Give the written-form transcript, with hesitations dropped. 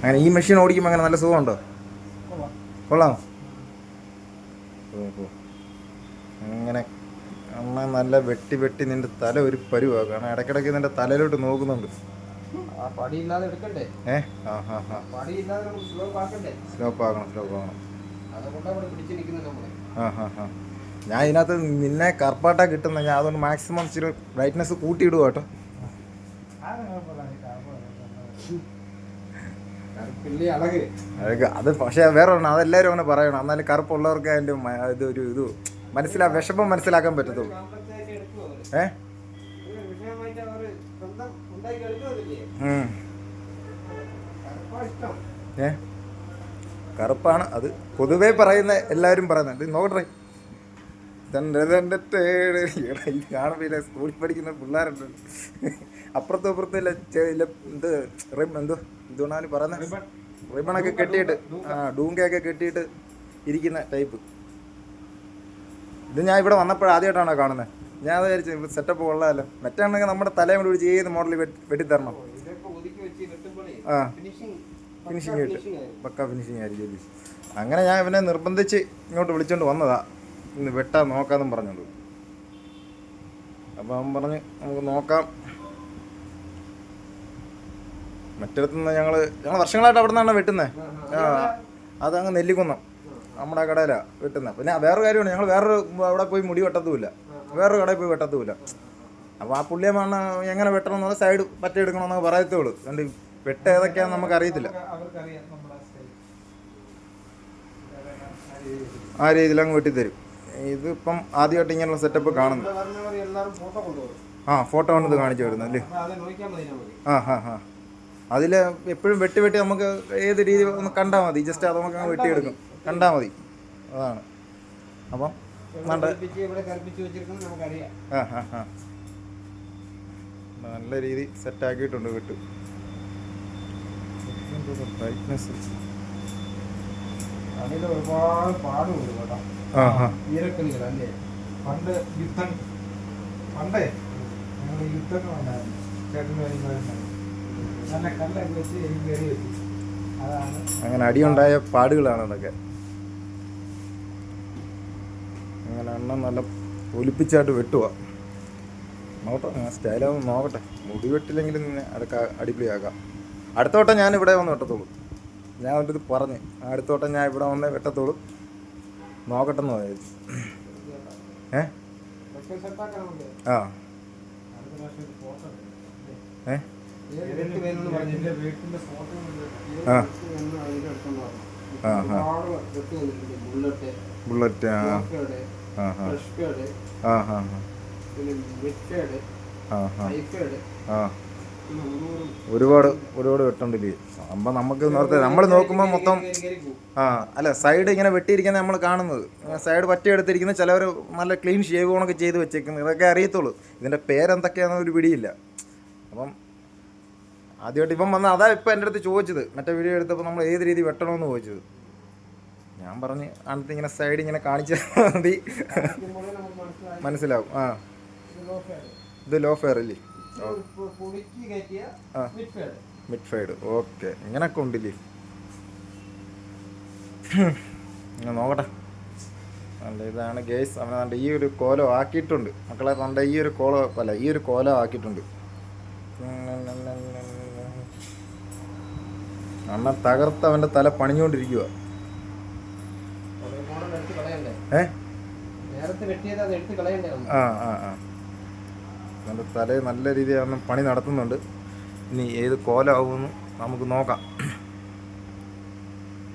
അങ്ങനെ ഈ മെഷീൻ ഓടിക്കുമ്പോൾ അങ്ങനെ നല്ല സുഖമുണ്ടോ? കൊള്ളാമോ? ഓഹോ. അങ്ങനെ അമ്മ നല്ല വെട്ടി വെട്ടി നിൻ്റെ തല ഒരു പരുവാ. കാരണം ഇടയ്ക്കിടയ്ക്ക് നിൻ്റെ തലയിലോട്ട് നോക്കുന്നുണ്ട്. ഏ ആ ഹാ ഹാ. സ്ലോപ്പ് ആക്കണം, സ്ലോപ്പ് ആക്കണം. ആ ഹാ ഹാ. ഞാൻ ഇതിനകത്ത് നിന്നെ കറുപ്പാട്ടാ കിട്ടുന്നത്. ഞാൻ അതുകൊണ്ട് മാക്സിമം ഇച്ചിരി ബ്രൈറ്റ്നെസ് കൂട്ടിയിടുക കേട്ടോ. അത് പക്ഷേ വേറെ ഒരെണ്ണം, അതെല്ലാവരും അങ്ങനെ പറയണം. എന്നാലും കറുപ്പുള്ളവർക്ക് അതിൻ്റെ ഇത് വിഷമം മനസ്സിലാക്കാൻ പറ്റത്തുള്ളൂ. ഏ ഏ കറുപ്പാണ് അത് പൊതുവേ പറയുന്ന എല്ലാവരും പറയുന്നുണ്ട്. നോക്കട്ടെ, ഇത് കാണുമ്പോൾ സ്കൂളിൽ പഠിക്കുന്ന പിള്ളേരുണ്ട്. അപ്പുറത്തും അപ്പുറത്തും എന്തുകൊണ്ടാണ് പറയുന്നത്, റിബണൊക്കെ കെട്ടിയിട്ട് ഡൂങ്കയൊക്കെ കെട്ടിയിട്ട് ഇരിക്കുന്ന ടൈപ്പ്. ഇത് ഞാൻ ഇവിടെ വന്നപ്പോൾ ആദ്യമായിട്ടാണോ കാണുന്നത്? ഞാൻ വിചാരിച്ചു സെറ്റപ്പ് കൊള്ളാമല്ലോ. മറ്റാണെങ്കിൽ നമ്മുടെ തലയും കൂടി ചെയ്ത് മോഡൽ വെട്ടിത്തരണം. ആ ഫിനിഷിങ് കിട്ടും, പക്ക ഫിനിഷിങ് ആയിരിക്കും. അങ്ങനെ ഞാൻ ഇവനെ നിർബന്ധിച്ച് ഇങ്ങോട്ട് വിളിച്ചോണ്ട് വന്നതാ, ഇന്ന് വെട്ടാൻ നോക്കാമെന്നും പറഞ്ഞോണ്ട്. അപ്പം അവൻ പറഞ്ഞ് നമുക്ക് നോക്കാം. മറ്റിടത്തുനിന്ന് ഞങ്ങൾ വർഷങ്ങളായിട്ട് അവിടെ നിന്നാണ് വെട്ടുന്നത്. ആ അതങ്ങ് നെല്ലിക്കുന്നം നമ്മുടെ കടയിലാണ് വെട്ടുന്നത്. പിന്നെ വേറൊരു കാര്യമാണ്, ഞങ്ങൾ വേറൊരു അവിടെ പോയി മുടി വെട്ടത്തുമില്ല, വേറൊരു കടയിൽ പോയി വെട്ടത്തുമില്ല. അപ്പോൾ ആ പുള്ളിയമാണ് എങ്ങനെ വെട്ടണം എന്നുള്ള സൈഡ് പറ്റെടുക്കണമെന്നൊക്കെ പറയത്തുള്ളൂ. അതുകൊണ്ട് വെട്ട ഏതൊക്കെയാണെന്ന് നമുക്ക് അറിയത്തില്ല. ആ രീതിയിൽ അങ്ങ് വെട്ടിത്തരും. ഇതിപ്പം ആദ്യമായിട്ട് ഇങ്ങനെയുള്ള സെറ്റപ്പ് കാണുന്നു. ആ ഫോട്ടോ കൊണ്ട് ഇത് കാണിച്ചു വരുന്നത് അല്ലേ? ആ ഹാ ഹാ. അതിൽ എപ്പോഴും വെട്ടി വെട്ടി നമുക്ക് ഏത് രീതി ഒന്ന് കണ്ടാൽ മതി. ജസ്റ്റ് അത് നമുക്ക് അങ്ങ് വെട്ടിയെടുക്കും, കണ്ടാൽ മതി. അതാണ്. അപ്പം ആ ഹാ ഹാ. നല്ല രീതി സെറ്റാക്കിയിട്ടുണ്ട് വെട്ട്. ബ്രൈറ്റ്നെസ് ഒരുപാട് പാടുണ്ട് കേട്ടോ. ഈരക്കണികളല്ലേ പണ്ടേ ഞങ്ങൾ യുദ്ധങ്ങളുണ്ടായിരുന്നു. ചേട്ടന് വരുമ്പോഴുണ്ടായിരുന്നു നല്ല കല്ലൊക്കെ വെച്ച് എനിക്ക് കയറി വെച്ചു. അതാണ് അങ്ങനെ അടിയുണ്ടായ പാടുകളാണ് അതൊക്കെ. അങ്ങനെ എണ്ണം നല്ല ഒലിപ്പിച്ചായിട്ട് വെട്ടുക. നോക്കട്ടെ, സ്റ്റൈലാവും നോക്കട്ടെ. മുടി വെട്ടില്ലെങ്കിലും നിന്നെ അടിപൊളിയാക്കാം. അടുത്ത വട്ടം ഞാൻ ഇവിടെ വന്ന് വെട്ടത്തുള്ളൂ. ഞാൻ അവൻ്റെ ഇത് പറഞ്ഞ് അടുത്ത വട്ടം ഞാൻ ഇവിടെ വന്നേ വെട്ടത്തുള്ളൂ. നോക്കട്ടെന്ന് പറഞ്ഞു. ഏ ആ ഏ ആ ആ ബുള്ളറ്റ് ആ ആ ആ ആ ആ ഒരുപാട് വെട്ടണ്ടില്ലേ. അപ്പം നമുക്ക് നേരത്തെ നമ്മൾ നോക്കുമ്പോൾ മൊത്തം ആ അല്ല സൈഡ് ഇങ്ങനെ വെട്ടിയിരിക്കുന്നത് നമ്മൾ കാണുന്നത്. സൈഡ് പറ്റിയെടുത്തിരിക്കുന്നത് ചിലവർ നല്ല ക്ലീൻ ഷേവ് ഓണൊക്കെ ചെയ്ത് വെച്ചേക്കുന്നത്. ഇതൊക്കെ അറിയത്തുള്ളൂ. ഇതിൻ്റെ പേരെന്തൊക്കെയാണെന്ന് ഒരു പിടിയില്ല. അപ്പം ആദ്യമായിട്ട് ഇപ്പം വന്നാൽ അതാ ഇപ്പം എൻ്റെ അടുത്ത് ചോദിച്ചത്. മറ്റേ വീഡിയോ എടുത്തപ്പോൾ നമ്മൾ ഏത് രീതി വെട്ടണമെന്ന് ചോദിച്ചത്. ഞാൻ പറഞ്ഞ് അടുത്ത് ഇങ്ങനെ സൈഡ് ഇങ്ങനെ കാണിച്ചാൽ മതി, മനസ്സിലാവും. ആ ഇത് ലോ ഫെയർ അല്ലേ? Mid fried. ഓക്കെ, ഇങ്ങനൊക്കെ ഉണ്ടല്ലേ. നോക്കട്ടെ. അല്ല ഇതാണ് ഗേസ്. അവനെ ഈ ഒരു കോലം ആക്കിയിട്ടുണ്ട് മക്കളെ. പണ്ട് ഈ ഒരു കോലം ആക്കിയിട്ടുണ്ട്. അണ്ണൻ തകർത്ത് അവൻ്റെ തല പണിഞ്ഞുകൊണ്ടിരിക്കുക. ആ ആ ആ അവൻ്റെ തല നല്ല രീതിയിൽ പണി നടത്തുന്നുണ്ട്. ഇനി ഏത് കോലമാവുമെന്ന് നമുക്ക് നോക്കാം.